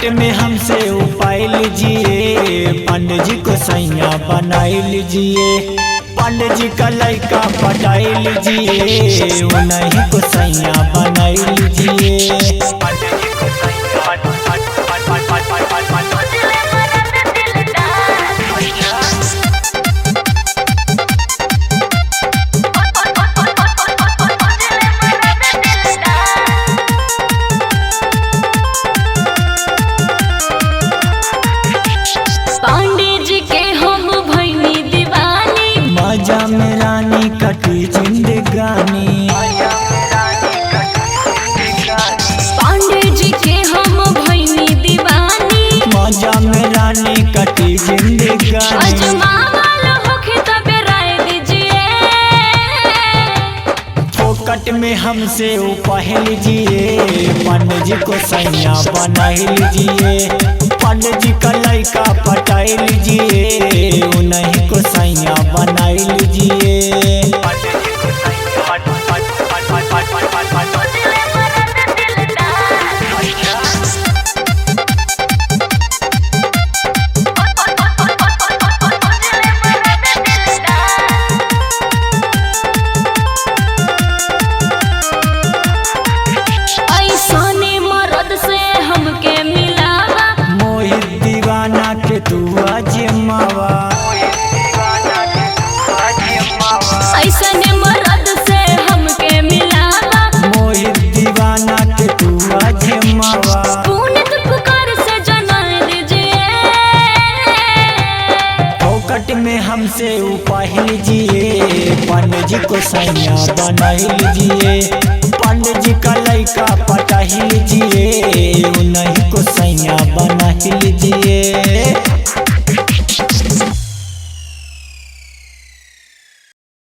फोकट में हमसे उपाय लीजिए, पंडित जी को सैया बनाई लीजिए। पंडित जी का लड़का पटाई लीजिए, उन्हीं को सैया बनाई लीजिए। मजा में रानी कटी जिंदगानी, पांडे जी के हम भैनी दीवानी। मजा में रानी कटी जिंदगानी। अजमावल होखे तबे राय दीजिए। फोकट में हमसे उपाय लीजिए, पंडित जी को सैया बनाई लीजिए। पंडित जी का लड़का पटाई लीजिए, उन्हीं को सैया बनाई लीजिए। तू आजमावा ऐसने मर्द से हमके मिलावा। मोहित दीवाना के तू आजमावा। पुनित पुकार से जना दीजिए। फोकट में हमसे उपाय लीजिए, पंडित जी को सैया बनाई लीजिए। पंडित जी का लड़का पटाई लीजिए, उन्हीं को सैया बनाई लीजिए।